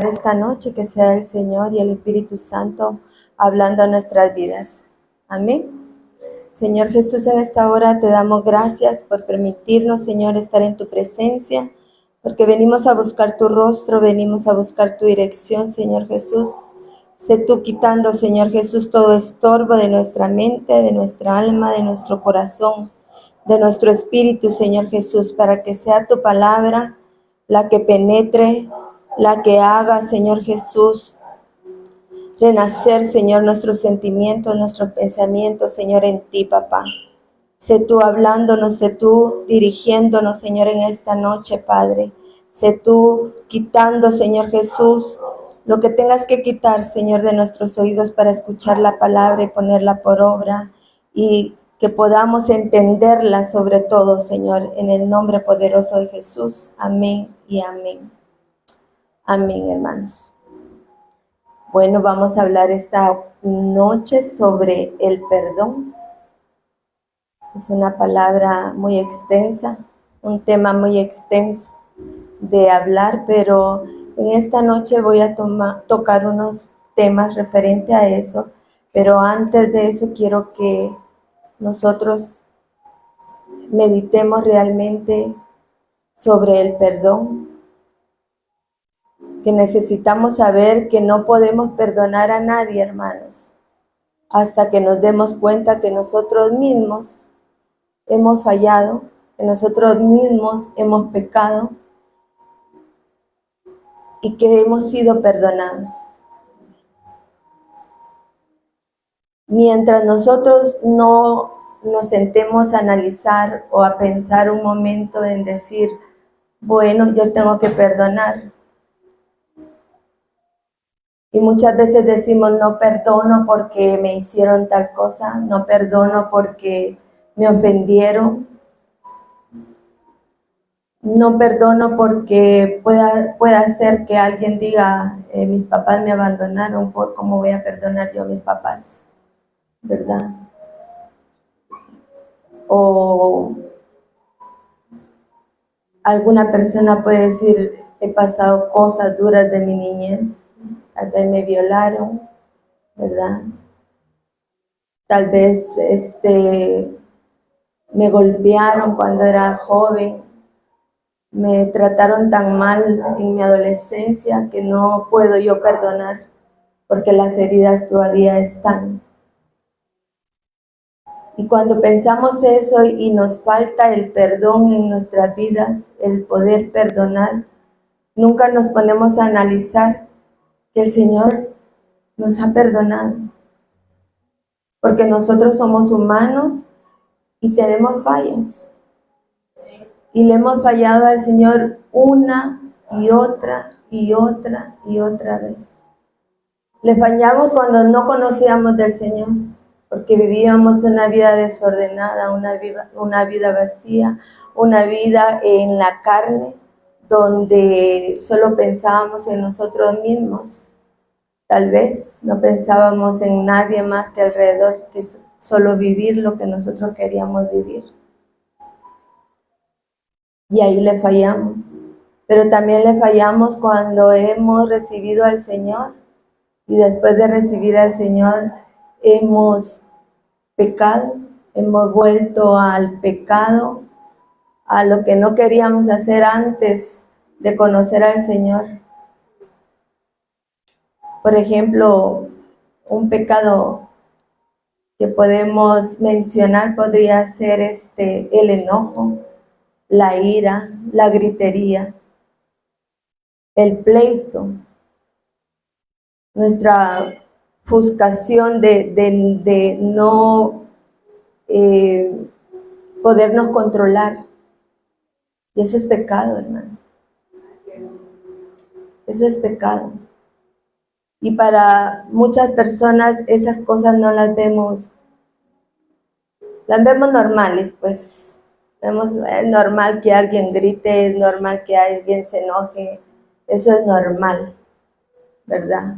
esta noche, que sea el Señor y el Espíritu Santo hablando a nuestras vidas. Amén. Señor Jesús, en esta hora te damos gracias por permitirnos, Señor, estar en tu presencia, porque venimos a buscar tu rostro, venimos a buscar tu dirección, Señor Jesús. Sé tú quitando, Señor Jesús, todo estorbo de nuestra mente, de nuestra alma, de nuestro corazón, de nuestro espíritu, Señor Jesús, para que sea tu palabra la que penetre, la que haga, Señor Jesús, renacer, Señor, nuestros sentimientos, nuestros pensamientos, Señor, en ti, papá. Sé tú hablándonos, sé tú dirigiéndonos, Señor, en esta noche, Padre. Sé tú quitando, Señor Jesús, lo que tengas que quitar, Señor, de nuestros oídos para escuchar la palabra y ponerla por obra, y que podamos entenderla sobre todo, Señor, en el nombre poderoso de Jesús. Amén y amén. Amén, hermanos. Bueno, vamos a hablar esta noche sobre el perdón. Es una palabra muy extensa, un tema muy extenso de hablar, pero en esta noche voy a tocar unos temas referentes a eso. Pero antes de eso quiero que nosotros meditemos realmente sobre el perdón, que necesitamos saber que no podemos perdonar a nadie, hermanos, hasta que nos demos cuenta que nosotros mismos hemos fallado, que nosotros mismos hemos pecado y que hemos sido perdonados. Mientras nosotros no nos sentemos a analizar o a pensar un momento en decir, bueno, yo tengo que perdonar. Y muchas veces decimos, no perdono porque me hicieron tal cosa, no perdono porque me ofendieron, no perdono porque pueda ser que alguien diga, mis papás me abandonaron, ¿cómo voy a perdonar yo a mis papás? ¿Verdad? O alguna persona puede decir, he pasado cosas duras de mi niñez, tal vez me violaron, ¿verdad? Tal vez me golpearon cuando era joven, me trataron tan mal en mi adolescencia que no puedo yo perdonar porque las heridas todavía están. Y cuando pensamos eso y nos falta el perdón en nuestras vidas, el poder perdonar, nunca nos ponemos a analizar que el Señor nos ha perdonado. Porque nosotros somos humanos y tenemos fallas. Y le hemos fallado al Señor una y otra y otra y otra vez. Le fallamos cuando no conocíamos del Señor, porque vivíamos una vida desordenada, una vida vacía, una vida en la carne, donde solo pensábamos en nosotros mismos. Tal vez no pensábamos en nadie más que alrededor, que solo vivir lo que nosotros queríamos vivir. Y ahí le fallamos. Pero también le fallamos cuando hemos recibido al Señor. Y después de recibir al Señor, hemos pecado, hemos vuelto al pecado, a lo que no queríamos hacer antes de conocer al Señor. Por ejemplo, un pecado que podemos mencionar podría ser el enojo, la ira, la gritería, el pleito, nuestra ofuscación de no podernos controlar. Y eso es pecado, hermano. Eso es pecado. Y para muchas personas esas cosas no las vemos normales, pues. Es normal que alguien grite, es normal que alguien se enoje, eso es normal, ¿verdad?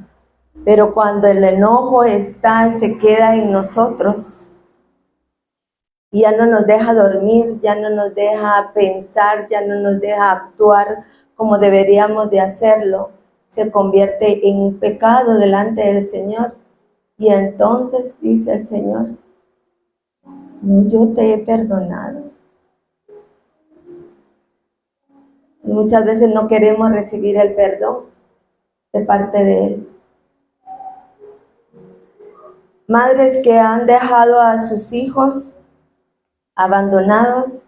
Pero cuando el enojo está y se queda en nosotros, y ya no nos deja dormir, ya no nos deja pensar, ya no nos deja actuar como deberíamos de hacerlo, se convierte en un pecado delante del Señor. Y entonces dice el Señor, no, yo te he perdonado. Y muchas veces no queremos recibir el perdón de parte de Él. Madres que han dejado a sus hijos abandonados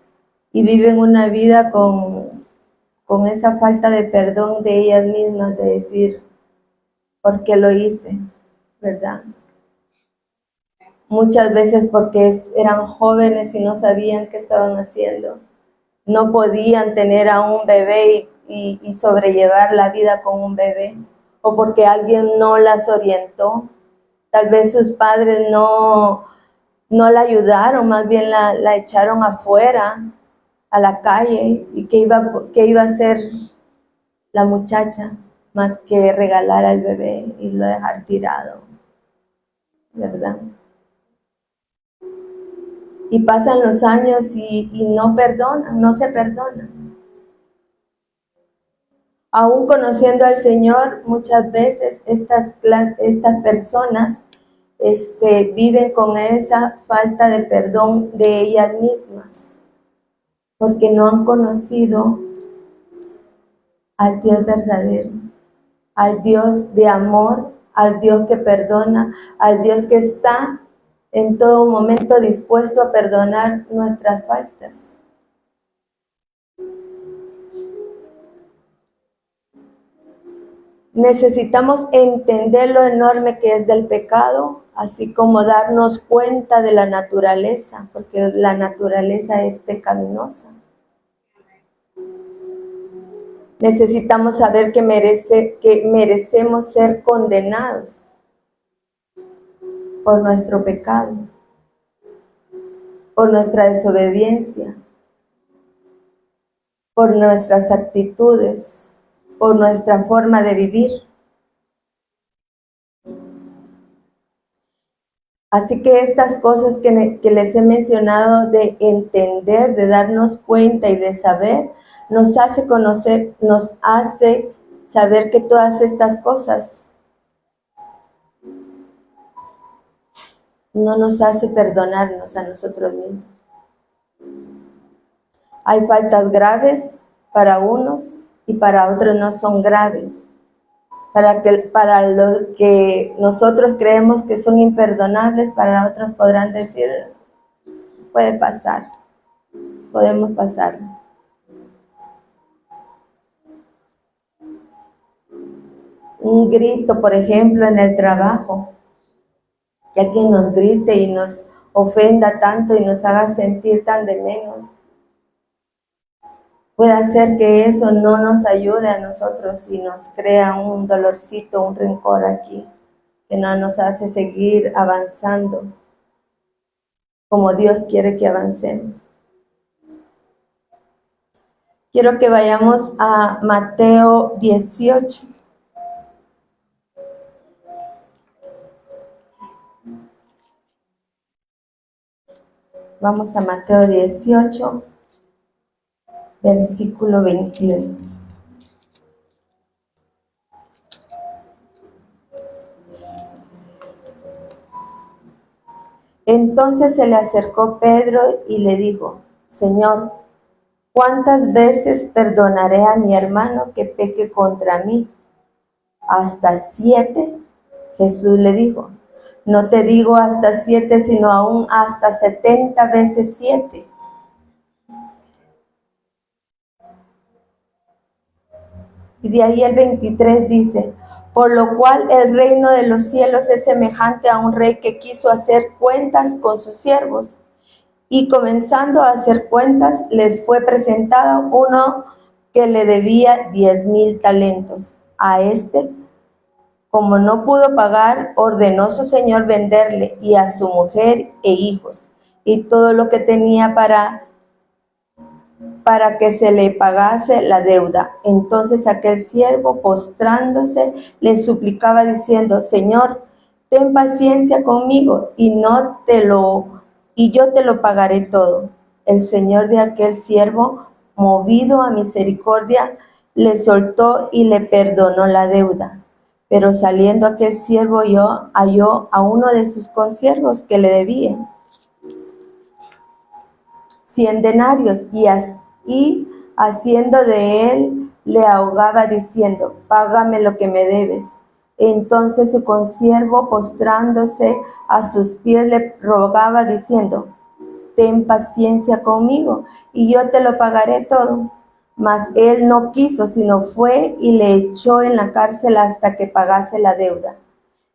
y viven una vida con esa falta de perdón de ellas mismas, de decir, ¿por qué lo hice? ¿Verdad? Muchas veces porque eran jóvenes y no sabían qué estaban haciendo. No podían tener a un bebé y sobrellevar la vida con un bebé. O porque alguien no las orientó. Tal vez sus padres no la ayudaron, más bien la echaron afuera, a la calle. ¿Y qué iba a hacer la muchacha? Más que regalar al bebé y lo dejar tirado. ¿Verdad? Y pasan los años y no perdonan, no se perdonan. Aún conociendo al Señor, muchas veces estas personas viven con esa falta de perdón de ellas mismas, porque no han conocido al Dios verdadero, al Dios de amor, al Dios que perdona, al Dios que está en todo momento dispuesto a perdonar nuestras faltas. Necesitamos entender lo enorme que es del pecado, así como darnos cuenta de la naturaleza, porque la naturaleza es pecaminosa. Necesitamos saber que merecemos ser condenados por nuestro pecado, por nuestra desobediencia, por nuestras actitudes, por nuestra forma de vivir. Así que estas cosas que les he mencionado, de entender, de darnos cuenta y de saber, nos hace conocer, nos hace saber que todas estas cosas no nos hace perdonarnos a nosotros mismos. Hay faltas graves para unos y para otros no son graves. Para lo que nosotros creemos que son imperdonables, para otros podrán decir, puede pasar, podemos pasar. Un grito, por ejemplo, en el trabajo, que alguien nos grite y nos ofenda tanto y nos haga sentir tan de menos, puede hacer que eso no nos ayude a nosotros y nos crea un dolorcito, un rencor aquí, que no nos hace seguir avanzando como Dios quiere que avancemos. Quiero que vayamos a Mateo 18. Vamos a Mateo 18, versículo 21. Entonces se le acercó Pedro y le dijo, Señor, ¿cuántas veces perdonaré a mi hermano que peque contra mí? ¿Hasta 7? Jesús le dijo, no te digo hasta 7, sino aún hasta 70 veces 7. Y de ahí el 23 dice, por lo cual el reino de los cielos es semejante a un rey que quiso hacer cuentas con sus siervos. Y comenzando a hacer cuentas, le fue presentado uno que le debía 10,000 talentos. A este, como no pudo pagar, ordenó su señor venderle y a su mujer e hijos, y todo lo que tenía para que se le pagase la deuda. Entonces aquel siervo, postrándose, le suplicaba diciendo, Señor, ten paciencia conmigo y yo te lo pagaré todo. El señor de aquel siervo, movido a misericordia, le soltó y le perdonó la deuda. Pero saliendo aquel siervo halló a uno de sus consiervos que le debía 100 denarios y haciendo de él le ahogaba diciendo: págame lo que me debes. Entonces su consiervo, postrándose a sus pies, le rogaba diciendo: ten paciencia conmigo y yo te lo pagaré todo. Mas él no quiso, sino fue y le echó en la cárcel hasta que pagase la deuda.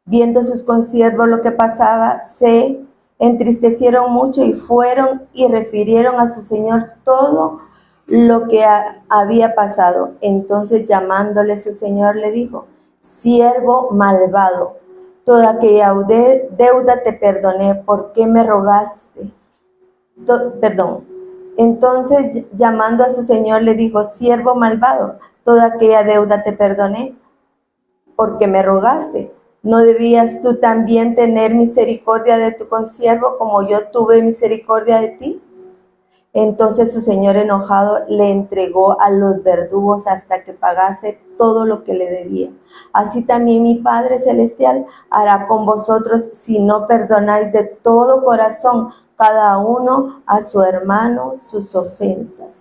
Viendo sus consiervos lo que pasaba, se entristecieron mucho y fueron y refirieron a su señor todo lo que había pasado. Entonces, llamándole su señor, le dijo: siervo malvado, toda aquella deuda te perdoné, ¿por qué me rogaste? Perdón. Entonces, llamando a su señor, le dijo: siervo malvado, toda aquella deuda te perdoné, porque me rogaste. ¿No debías tú también tener misericordia de tu consiervo como yo tuve misericordia de ti? Entonces su señor, enojado, le entregó a los verdugos hasta que pagase todo lo que le debía. Así también mi Padre Celestial hará con vosotros si no perdonáis de todo corazón cada uno a su hermano sus ofensas.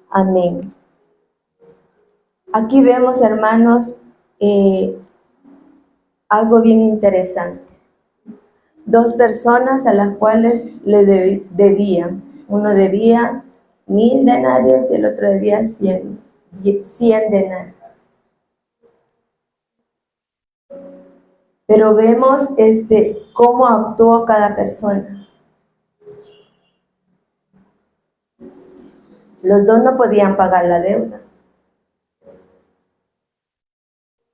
Amén. Aquí vemos, hermanos, algo bien interesante. Dos personas a las cuales le debían. Uno debía 1000 denarios y el otro debía 100 denarios. Pero vemos cómo actuó cada persona. Los dos no podían pagar la deuda.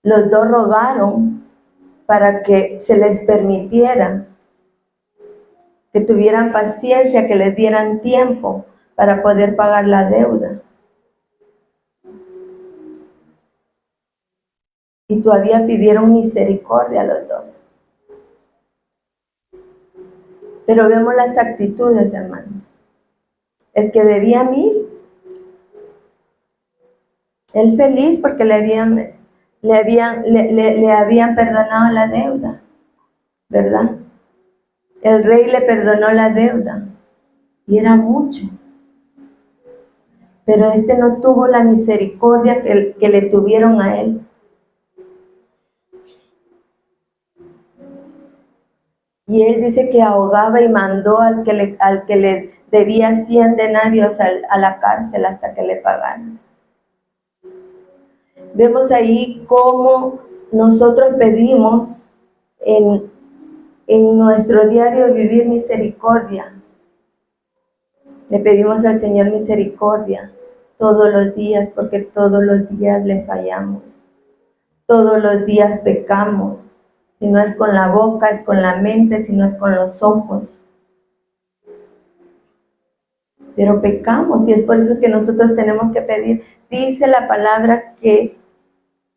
Los dos rogaron para que se les permitiera, que tuvieran paciencia, que les dieran tiempo para poder pagar la deuda. Y todavía pidieron misericordia a los dos. Pero vemos las actitudes, hermanos. El que debía 1000, él feliz porque le habían perdonado la deuda, ¿verdad? El rey le perdonó la deuda y era mucho. Pero no tuvo la misericordia que le tuvieron a él. Y él dice que ahogaba y mandó al que le debía 100 denarios a la cárcel hasta que le pagaran. Vemos ahí cómo nosotros pedimos en nuestro diario vivir misericordia. Le pedimos al Señor misericordia todos los días, porque todos los días le fallamos. Todos los días pecamos. Si no es con la boca, es con la mente, si no es con los ojos. Pero pecamos y es por eso que nosotros tenemos que pedir. Dice la palabra que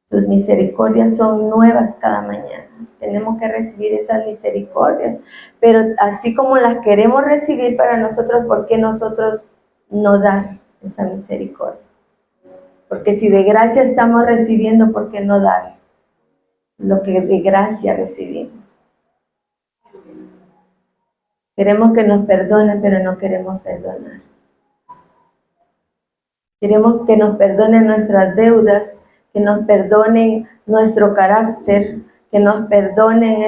sus misericordias son nuevas cada mañana. Tenemos que recibir esas misericordias. Pero así como las queremos recibir para nosotros, ¿por qué nosotros no dar esa misericordia? Porque si de gracia estamos recibiendo, ¿por qué no dar lo que de gracia recibimos? Queremos que nos perdonen, pero no queremos perdonar. Queremos que nos perdonen nuestras deudas, que nos perdonen nuestro carácter, que nos perdonen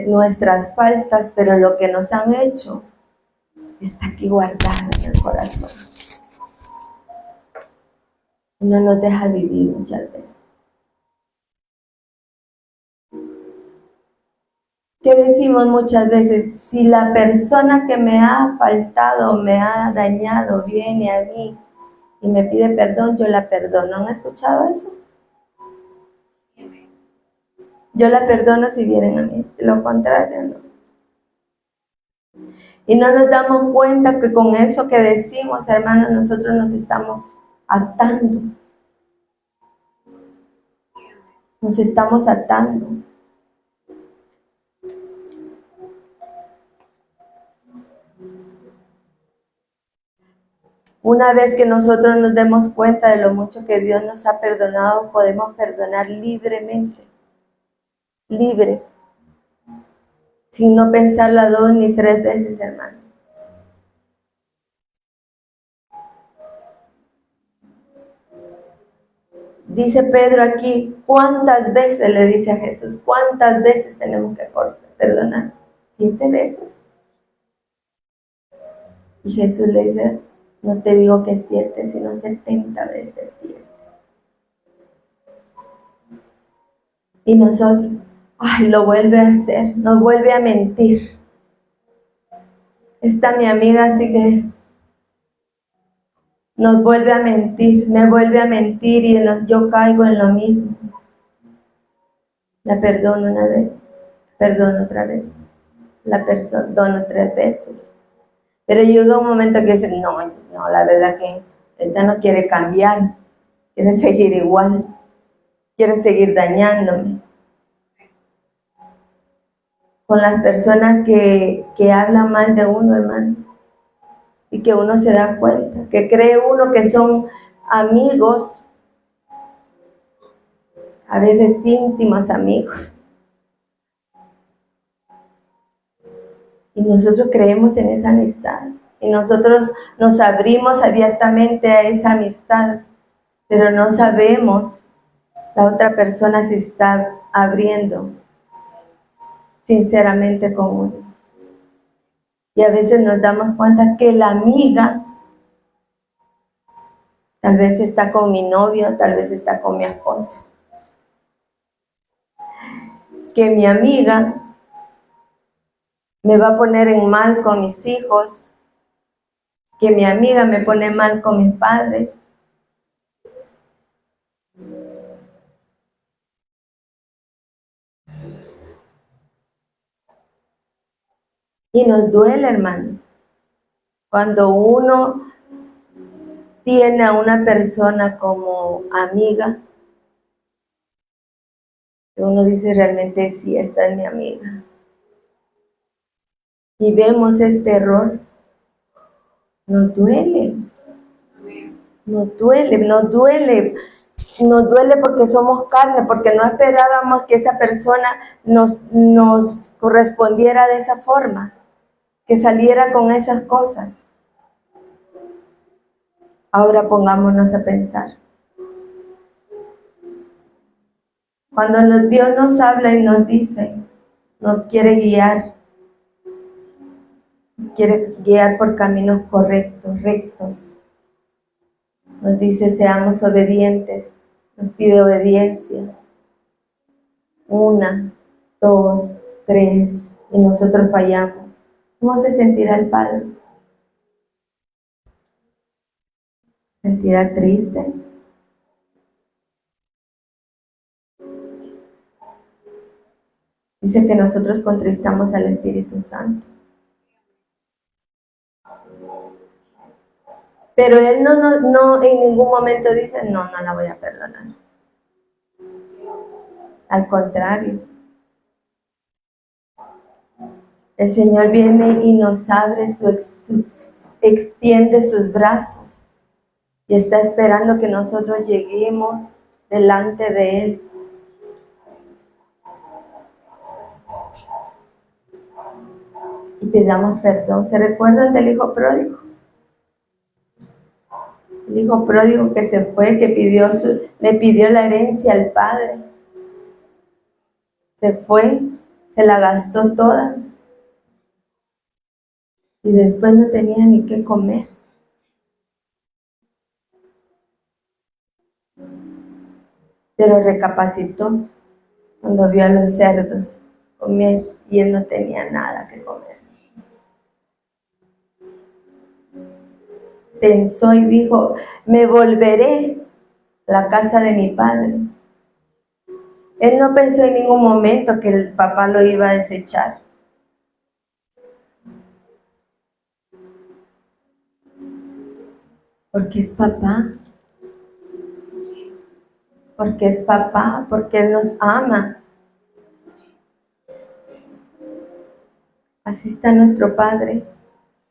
nuestras faltas, pero lo que nos han hecho está aquí guardado en el corazón. No nos deja vivir muchas veces. ¿Qué decimos muchas veces? Si la persona que me ha faltado, me ha dañado, viene a mí y me pide perdón, yo la perdono. ¿Han escuchado eso? Yo la perdono si vienen a mí, de lo contrario no. Y no nos damos cuenta que con eso que decimos, hermanos, nosotros nos estamos atando. Nos estamos atando. Una vez que nosotros nos demos cuenta de lo mucho que Dios nos ha perdonado, podemos perdonar libremente, libres, sin no pensarla 2 ni 3 veces, hermano. Dice Pedro aquí, ¿cuántas veces le dice a Jesús? ¿Cuántas veces tenemos que perdonar? 7 veces. Y Jesús le dice, no te digo que 7, sino 70 veces 7. Y nosotros, ay, lo vuelve a hacer, nos vuelve a mentir. Esta mi amiga así que nos vuelve a mentir, me vuelve a mentir y yo caigo en lo mismo. La perdono una vez, perdono otra vez, la perdono 3 veces. Pero llega un momento que dice, no, la verdad que esta no quiere cambiar, quiere seguir igual, quiere seguir dañándome. Con las personas que hablan mal de uno, hermano, y que uno se da cuenta, que cree uno que son amigos, a veces íntimos amigos, y nosotros creemos en esa amistad, y nosotros nos abrimos abiertamente a esa amistad, pero no sabemos la otra persona se está abriendo sinceramente con uno. Y a veces nos damos cuenta que la amiga tal vez está con mi novio, tal vez está con mi esposo. Que mi amiga me va a poner en mal con mis hijos, que mi amiga me pone mal con mis padres. Y nos duele, hermano, cuando uno tiene a una persona como amiga, que uno dice realmente sí, esta es mi amiga. Y vemos este error, nos duele, nos duele, nos duele. Nos duele porque somos carne, porque no esperábamos que esa persona nos correspondiera de esa forma, que saliera con esas cosas. Ahora pongámonos a pensar. Cuando Dios nos habla y nos dice, nos quiere guiar por caminos correctos, rectos. Nos dice, seamos obedientes, nos pide obediencia. 1, 2, 3, y nosotros fallamos. ¿Cómo se sentirá el Padre? ¿Sentirá triste? Dice que nosotros contristamos al Espíritu Santo. Pero Él no en ningún momento dice, no la voy a perdonar. Al contrario, el Señor viene y nos abre, extiende sus brazos y está esperando que nosotros lleguemos delante de Él. Y pidamos perdón. ¿Se recuerdan del hijo pródigo? El hijo pródigo que se fue, que le pidió la herencia al padre. Se fue, se la gastó toda. Y después no tenía ni qué comer. Pero recapacitó cuando vio a los cerdos comer y él no tenía nada que comer. Pensó y dijo, me volveré a la casa de mi padre. Él no pensó en ningún momento que el papá lo iba a desechar. Porque es papá. Porque es papá, porque Él nos ama. Así está nuestro Padre,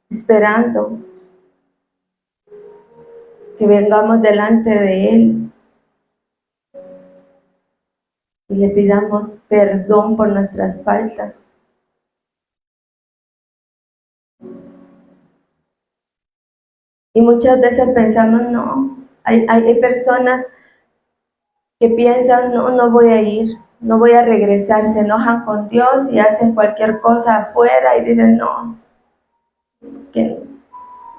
esperando que vengamos delante de Él y le pidamos perdón por nuestras faltas. Y muchas veces pensamos, no, hay personas que piensan, no, no voy a ir, no voy a regresar, se enojan con Dios y hacen cualquier cosa afuera y dicen, no, que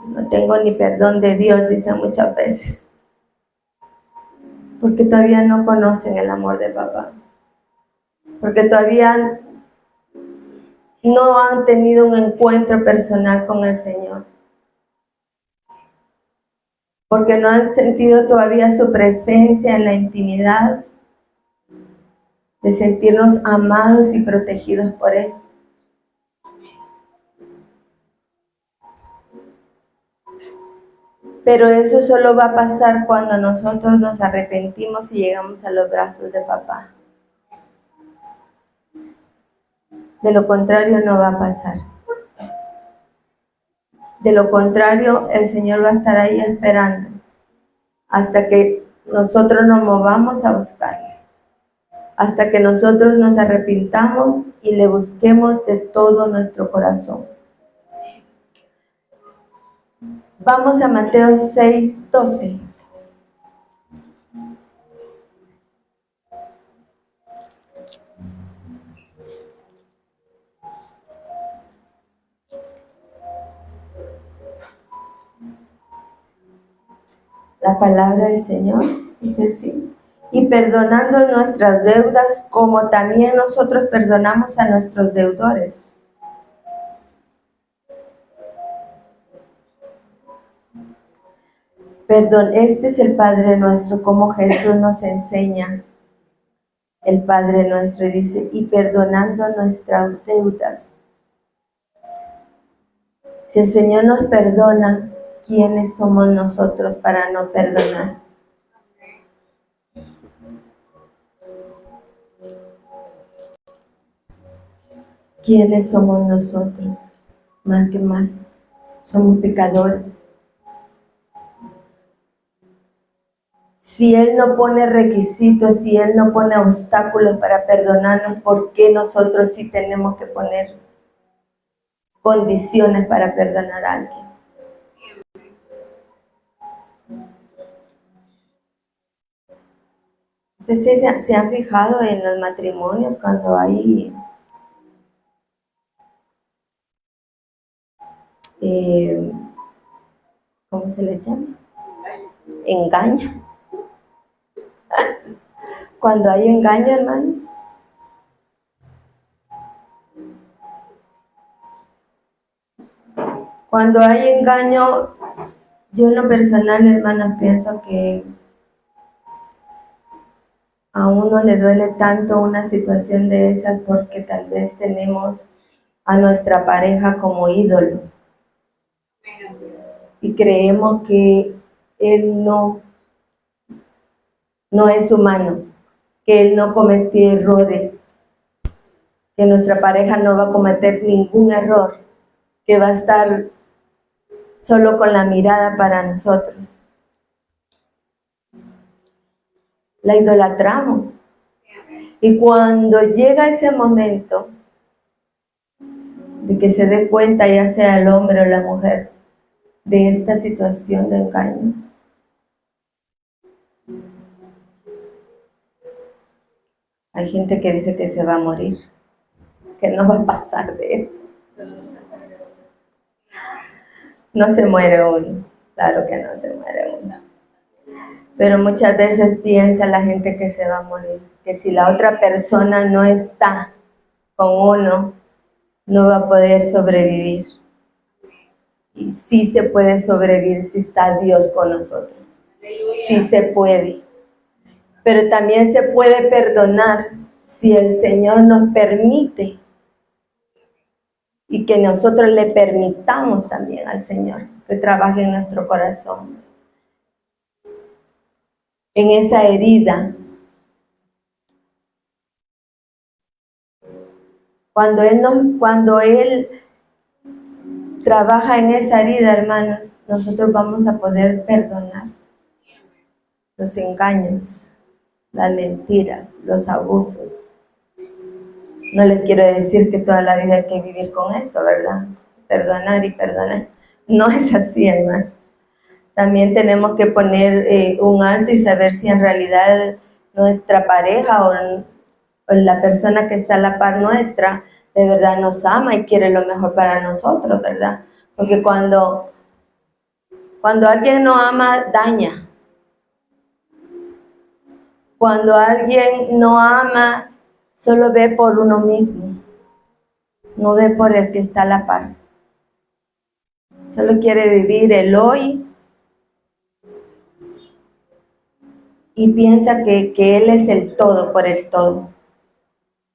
no tengo ni perdón de Dios, dicen muchas veces, porque todavía no conocen el amor de papá, porque todavía no han tenido un encuentro personal con el Señor, porque no han sentido todavía su presencia en la intimidad, de sentirnos amados y protegidos por Él. Pero eso solo va a pasar cuando nosotros nos arrepentimos y llegamos a los brazos de papá. De lo contrario no va a pasar. De lo contrario, el Señor va a estar ahí esperando hasta que nosotros nos movamos a buscarle. Hasta que nosotros nos arrepintamos y le busquemos de todo nuestro corazón. Vamos a Mateo 6:12. La palabra del Señor dice así: y perdonando nuestras deudas como también nosotros perdonamos a nuestros deudores. Perdón, este es el Padre nuestro, como Jesús nos enseña. El Padre nuestro dice, y perdonando nuestras deudas. Si el Señor nos perdona, ¿quiénes somos nosotros para no perdonar? ¿Quiénes somos nosotros? Más que mal, somos pecadores. Si Él no pone requisitos, si Él no pone obstáculos para perdonarnos, ¿por qué nosotros sí tenemos que poner condiciones para perdonar a alguien? No sé si se han fijado en los matrimonios cuando hay ¿cómo se le llama? Engaño. Cuando hay engaño, hermano. Cuando hay engaño, yo en lo personal, hermanos, pienso que a uno le duele tanto una situación de esas porque tal vez tenemos a nuestra pareja como ídolo y creemos que él no es humano, que él no comete errores, que nuestra pareja no va a cometer ningún error, que va a estar solo con la mirada para nosotros. La idolatramos. Y cuando llega ese momento de que se dé cuenta, ya sea el hombre o la mujer, de esta situación de engaño, hay gente que dice que se va a morir, que no va a pasar de eso. No se muere uno, claro que no se muere uno. Pero muchas veces piensa la gente que se va a morir, que si la otra persona no está con uno, no va a poder sobrevivir. Y sí se puede sobrevivir si está Dios con nosotros. Sí se puede. Pero también se puede perdonar si el Señor nos permite y que nosotros le permitamos también al Señor que trabaje en nuestro corazón, en esa herida. Cuando Él trabaja en esa herida, hermanos, nosotros vamos a poder perdonar. los engaños, las mentiras, los abusos. No les quiero decir que toda la vida hay que vivir con eso, ¿verdad? Perdonar y perdonar. No es así, hermano. También tenemos que poner un alto y saber si en realidad nuestra pareja o la persona que está a la par nuestra de verdad nos ama y quiere lo mejor para nosotros, ¿verdad? Porque cuando alguien no ama, daña. Cuando alguien no ama, solo ve por uno mismo, no ve por el que está a la par. Solo quiere vivir el hoy y piensa que él es el todo por el todo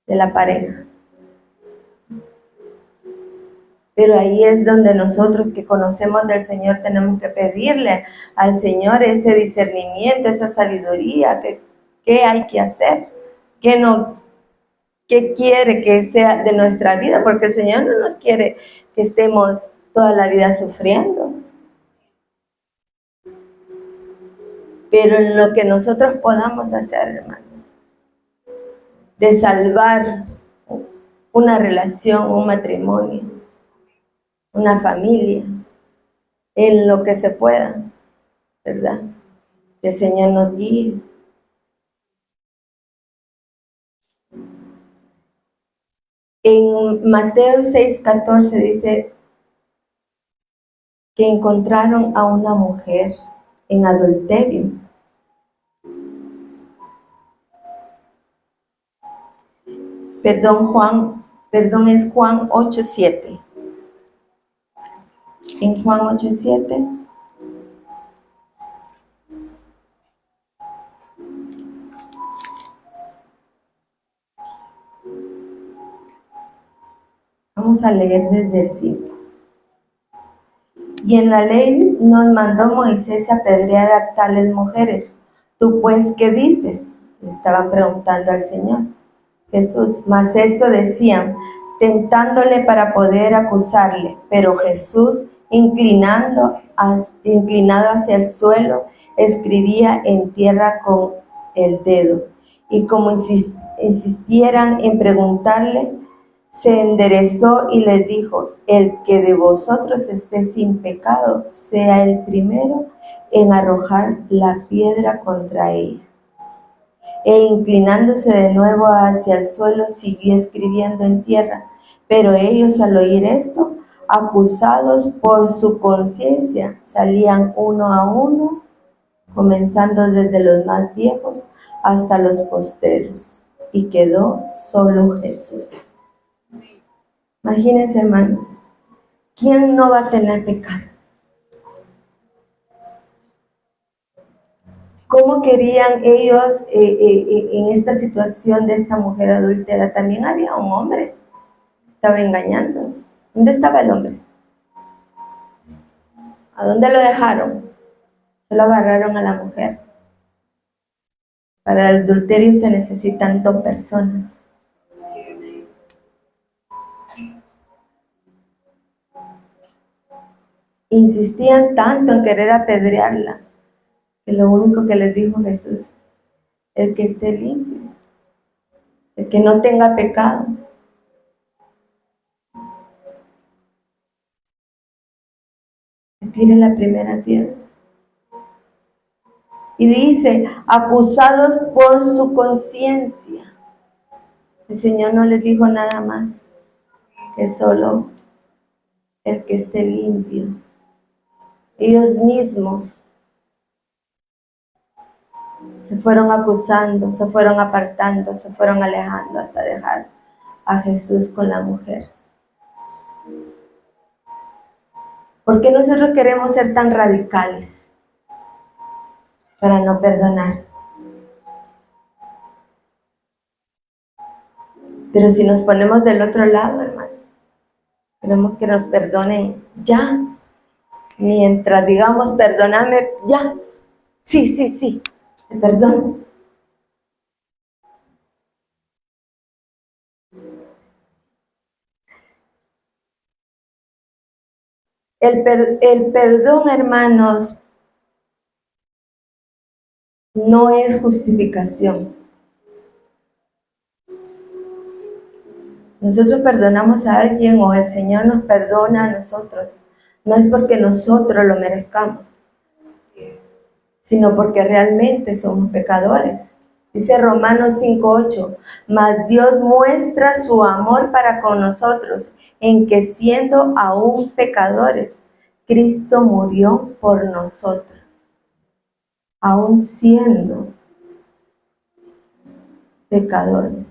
de la pareja. Pero ahí es donde nosotros que conocemos del Señor tenemos que pedirle al Señor ese discernimiento, esa sabiduría, qué hay que hacer, qué quiere que sea de nuestra vida, porque el Señor no nos quiere que estemos toda la vida sufriendo. Pero en lo que nosotros podamos hacer, hermano, de salvar una relación, un matrimonio, una familia, en lo que se pueda, ¿verdad? Que el Señor nos guíe. En Mateo 6:14 dice que encontraron a una mujer en adulterio. Es Juan 8:7. En Juan 8:7 vamos a leer desde el 5. Y en la ley nos mandó Moisés apedrear a tales mujeres. ¿Tú pues qué dices?, le estaban preguntando al Señor Jesús. Mas esto decían, tentándole para poder acusarle. Pero Jesús, inclinado hacia el suelo, escribía en tierra con el dedo. Y como insistieran en preguntarle, se enderezó y les dijo, el que de vosotros esté sin pecado, sea el primero en arrojar la piedra contra ella. E inclinándose de nuevo hacia el suelo, siguió escribiendo en tierra. Pero ellos, al oír esto, acusados por su conciencia, salían uno a uno, comenzando desde los más viejos hasta los postreros. Y quedó solo Jesús. Imagínense, hermano, ¿quién no va a tener pecado? ¿Cómo querían ellos en esta situación de esta mujer adúltera? También había un hombre que estaba engañando. ¿Dónde estaba el hombre? ¿A dónde lo dejaron? Solo agarraron a la mujer. Para el adulterio se necesitan 2 personas. Insistían tanto en querer apedrearla, que lo único que les dijo Jesús, el que esté limpio, el que no tenga pecado, que tire la primera piedra. Y dice, acusados por su conciencia. El Señor no les dijo nada más, que solo el que esté limpio. Ellos mismos se fueron acusando, se fueron apartando, se fueron alejando hasta dejar a Jesús con la mujer. ¿Por qué nosotros queremos ser tan radicales para no perdonar? Pero si nos ponemos del otro lado, hermano, queremos que nos perdonen ya. Mientras digamos, perdóname ya. Sí, te perdono. El perdón, hermanos, no es justificación. Nosotros perdonamos a alguien o el Señor nos perdona a nosotros. No es porque nosotros lo merezcamos, sino porque realmente somos pecadores. Dice Romanos 5:8, mas Dios muestra su amor para con nosotros, en que siendo aún pecadores, Cristo murió por nosotros. Aún siendo pecadores.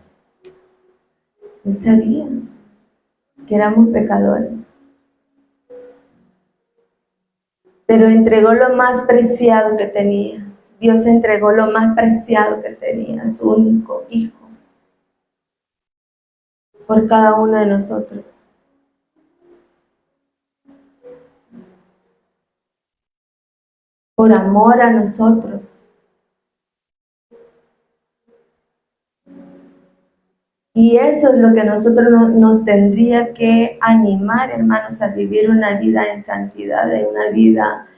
Él sabía que éramos pecadores. Pero entregó lo más preciado que tenía. Dios entregó lo más preciado que tenía, su único Hijo, por cada uno de nosotros. Por amor a nosotros. Y eso es lo que nosotros nos tendría que animar, hermanos, a vivir una vida en santidad, una vida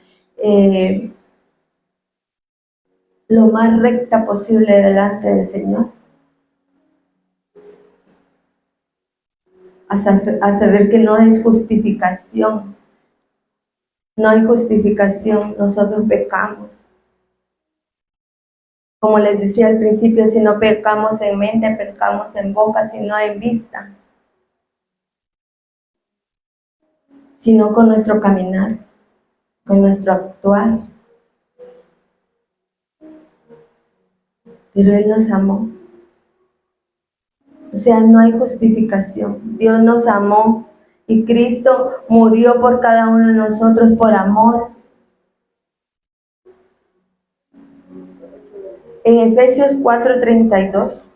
lo más recta posible delante del Señor. A saber que no es justificación. No hay justificación, nosotros pecamos. Como les decía al principio, si no pecamos en mente, pecamos en boca, sino en vista, sino con nuestro caminar, con nuestro actuar. Pero Él nos amó. O sea, no hay justificación. Dios nos amó y Cristo murió por cada uno de nosotros por amor. En Efesios 4:32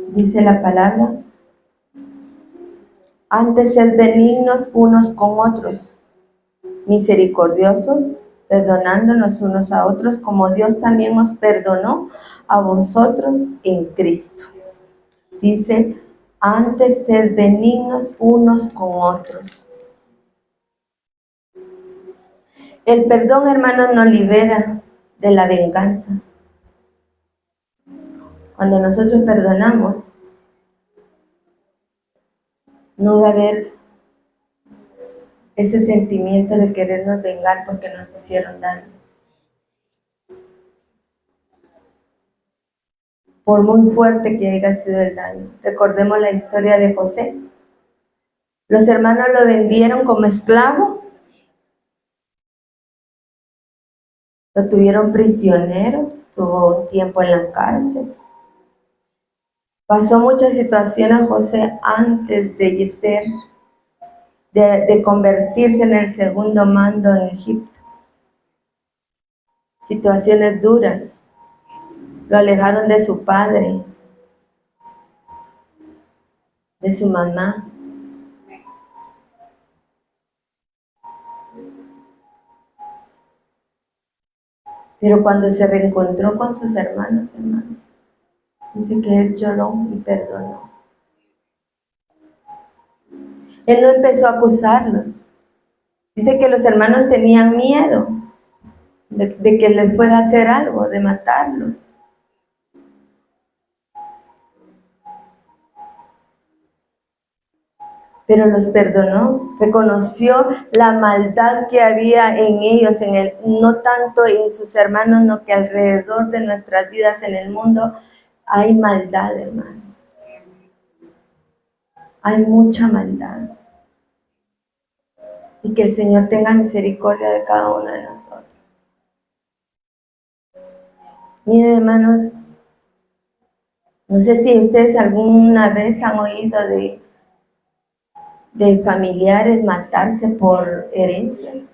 dice la palabra: antes sed benignos unos con otros, misericordiosos, perdonándonos unos a otros, como Dios también os perdonó a vosotros en Cristo. Dice, antes sed benignos unos con otros. El perdón, hermanos, nos libera de la venganza. Cuando nosotros perdonamos, no va a haber ese sentimiento de querernos vengar porque nos hicieron daño. Por muy fuerte que haya sido el daño. Recordemos la historia de José. Los hermanos lo vendieron como esclavo. Lo tuvieron prisionero, estuvo un tiempo en la cárcel. Pasó muchas situaciones José antes de convertirse en el segundo mando en Egipto. Situaciones duras. Lo alejaron de su padre, de su mamá. Pero cuando se reencontró con sus hermanos, dice que él lloró y perdonó. Él no empezó a acusarlos. Dice que los hermanos tenían miedo de que le fuera a hacer algo, de matarlos. Pero los perdonó, reconoció la maldad que había en ellos, no tanto en sus hermanos, no que alrededor de nuestras vidas en el mundo hay maldad, hermano. Hay mucha maldad. Y que el Señor tenga misericordia de cada uno de nosotros. Miren, hermanos, no sé si ustedes alguna vez han oído de familiares matarse por herencias,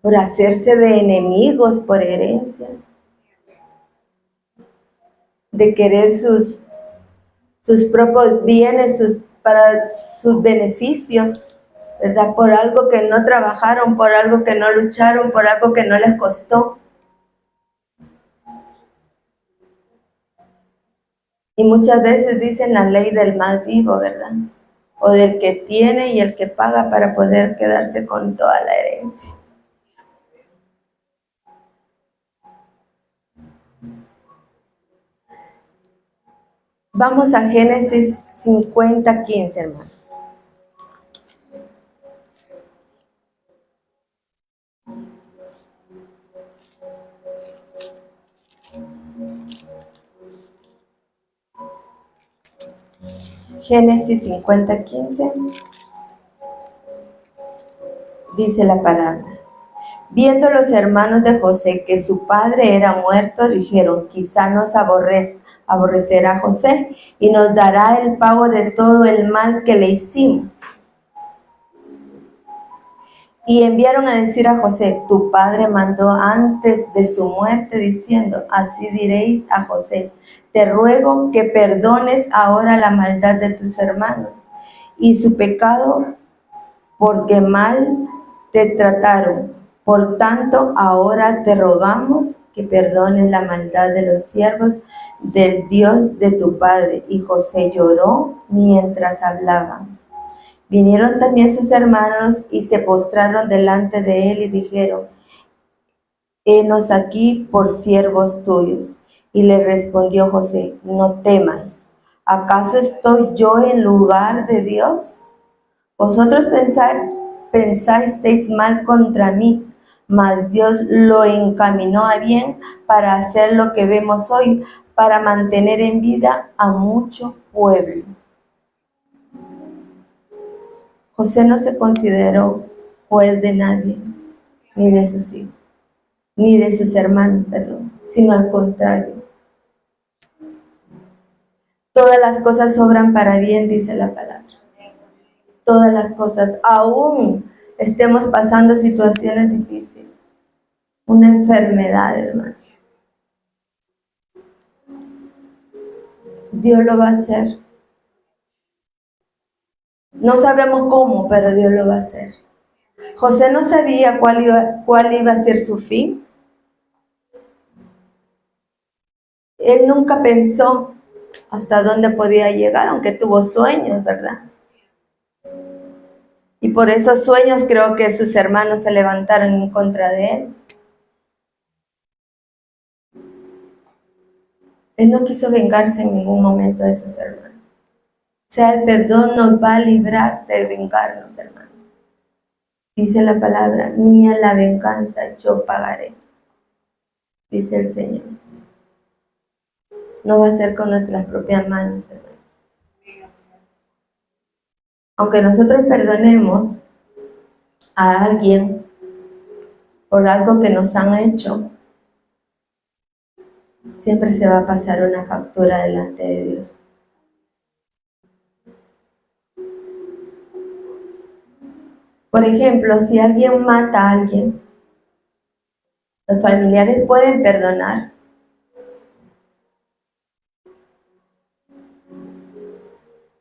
por hacerse de enemigos por herencias, de querer sus propios bienes para sus beneficios, ¿verdad? Por algo que no trabajaron, por algo que no lucharon, por algo que no les costó. Y muchas veces dicen la ley del más vivo, ¿verdad? o del que tiene y el que paga para poder quedarse con toda la herencia. Vamos a Génesis 50:15, hermanos. Génesis 50:15 dice la palabra. Viendo los hermanos de José que su padre era muerto, dijeron, quizá nos aborrecerá José y nos dará el pago de todo el mal que le hicimos. Y enviaron a decir a José, tu padre mandó antes de su muerte diciendo, así diréis a José, te ruego que perdones ahora la maldad de tus hermanos y su pecado porque mal te trataron. Por tanto, ahora te rogamos que perdones la maldad de los siervos del Dios de tu padre. Y José lloró mientras hablaban. Vinieron también sus hermanos y se postraron delante de él y dijeron, henos aquí por siervos tuyos. Y le respondió José, no temáis, ¿acaso estoy yo en lugar de Dios? Vosotros pensasteis mal contra mí, mas Dios lo encaminó a bien para hacer lo que vemos hoy, para mantener en vida a mucho pueblo. José no se consideró juez de nadie, ni de sus hijos, ni de sus hermanos, sino al contrario. Todas las cosas obran para bien, dice la palabra. Todas las cosas, aún estemos pasando situaciones difíciles, una enfermedad, hermano. Dios lo va a hacer. No sabemos cómo, pero Dios lo va a hacer. José no sabía cuál iba a ser su fin. Él nunca pensó hasta dónde podía llegar, aunque tuvo sueños, ¿verdad? Y por esos sueños creo que sus hermanos se levantaron en contra de él. Él no quiso vengarse en ningún momento de sus hermanos. O sea, el perdón nos va a librar de vengarnos, hermanos. Dice la palabra, mía la venganza, yo pagaré. Dice el Señor. No va a ser con nuestras propias manos, hermanos. Aunque nosotros perdonemos a alguien por algo que nos han hecho, siempre se va a pasar una factura delante de Dios. Por ejemplo, si alguien mata a alguien, los familiares pueden perdonar,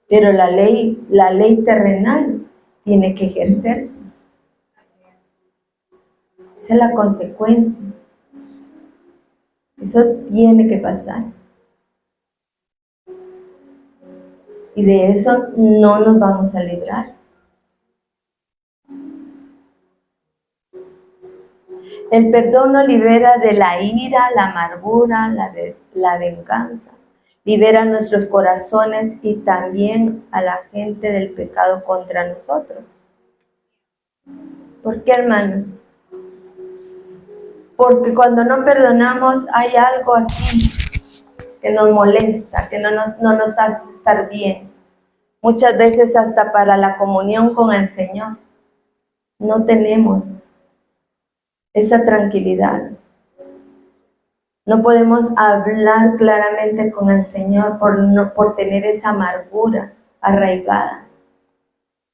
pero la ley terrenal tiene que ejercerse. Esa es la consecuencia. Eso tiene que pasar. Y de eso no nos vamos a librar. El perdón nos libera de la ira, la amargura, la venganza. Libera nuestros corazones y también a la gente del pecado contra nosotros. ¿Por qué, hermanos? Porque cuando no perdonamos hay algo aquí que nos molesta, que no nos hace estar bien. Muchas veces hasta para la comunión con el Señor no tenemos esa tranquilidad. No podemos hablar claramente con el Señor por tener esa amargura arraigada,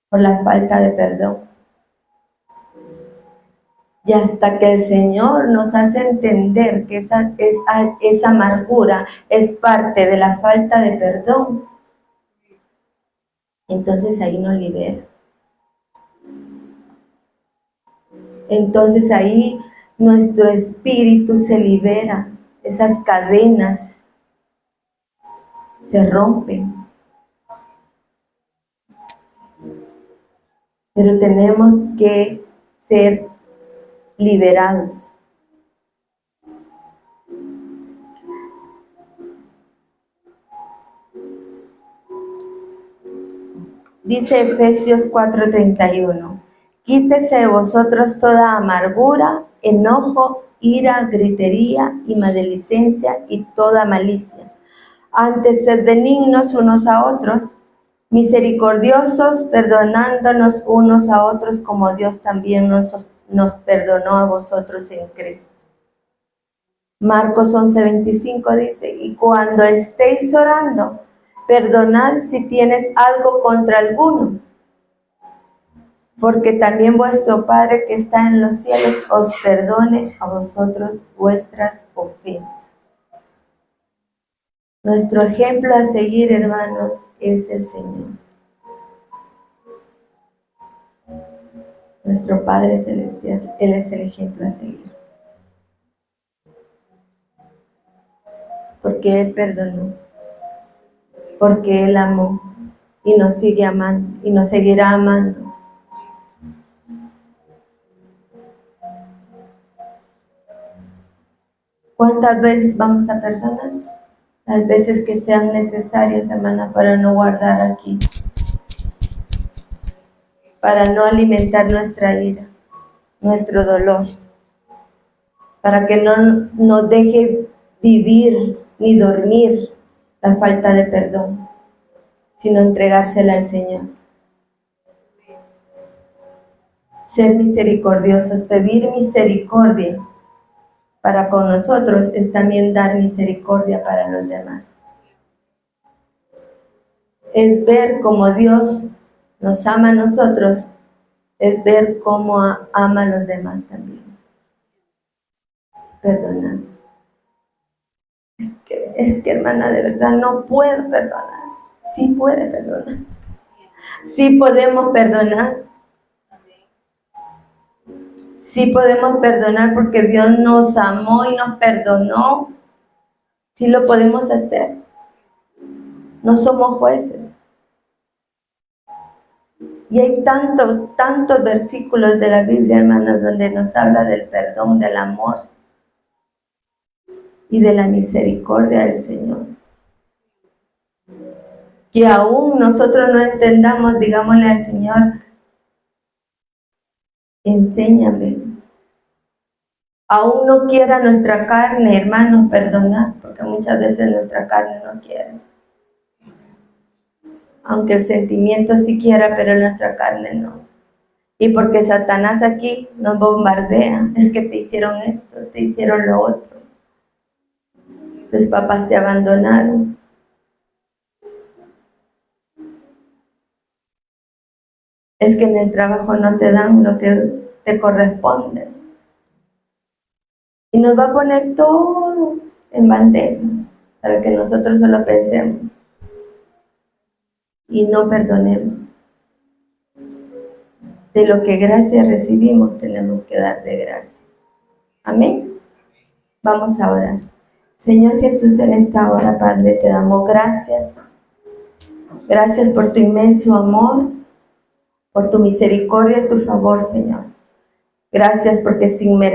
por la falta de perdón. Y hasta que el Señor nos hace entender que esa amargura es parte de la falta de perdón, entonces ahí nos libera. Entonces ahí nuestro espíritu se libera, esas cadenas se rompen. pero tenemos que ser liberados. Dice Efesios 4:31, quítese de vosotros toda amargura, enojo, ira, gritería y maledicencia y toda malicia. Antes sed benignos unos a otros, misericordiosos, perdonándonos unos a otros como Dios también nos perdonó a vosotros en Cristo. Marcos 11:25 dice, y cuando estéis orando, perdonad si tienes algo contra alguno, porque también vuestro Padre que está en los cielos os perdone a vosotros vuestras ofensas. Nuestro ejemplo a seguir, hermanos, es el Señor. Nuestro Padre Celestial, Él es el ejemplo a seguir. Porque Él perdonó, porque Él amó y nos sigue amando y nos seguirá amando. ¿Cuántas veces vamos a perdonar? Las veces que sean necesarias, hermana, para no guardar aquí, para no alimentar nuestra ira, nuestro dolor, para que no nos deje vivir ni dormir la falta de perdón, sino entregársela al Señor. Ser misericordiosos, pedir misericordia para con nosotros es también dar misericordia para los demás. Es ver cómo Dios nos ama a nosotros, es ver cómo ama a los demás también. Perdonar. Es que hermana, de verdad no puedo perdonar. Sí puede perdonar. Sí podemos perdonar. Sí podemos perdonar porque Dios nos amó y nos perdonó. Sí lo podemos hacer. No somos jueces. Y hay tantos versículos de la Biblia, hermanos, donde nos habla del perdón, del amor y de la misericordia del Señor. Que aún nosotros no entendamos, digámosle al Señor, enséñame. Aún no quiera nuestra carne, hermanos, perdonar, porque muchas veces nuestra carne no quiere. Aunque el sentimiento sí quiera, pero nuestra carne no. Y porque Satanás aquí nos bombardea, es que te hicieron esto, te hicieron lo otro. Tus papás te abandonaron. Es que en el trabajo no te dan lo que te corresponde. Y nos va a poner todo en bandeja para que nosotros solo pensemos y no perdonemos. De lo que gracia recibimos, tenemos que dar de gracia. Amén. Vamos a orar. Señor Jesús, en esta hora, Padre, te damos gracias. Gracias por tu inmenso amor, por tu misericordia y tu favor, Señor. Gracias porque sin merecer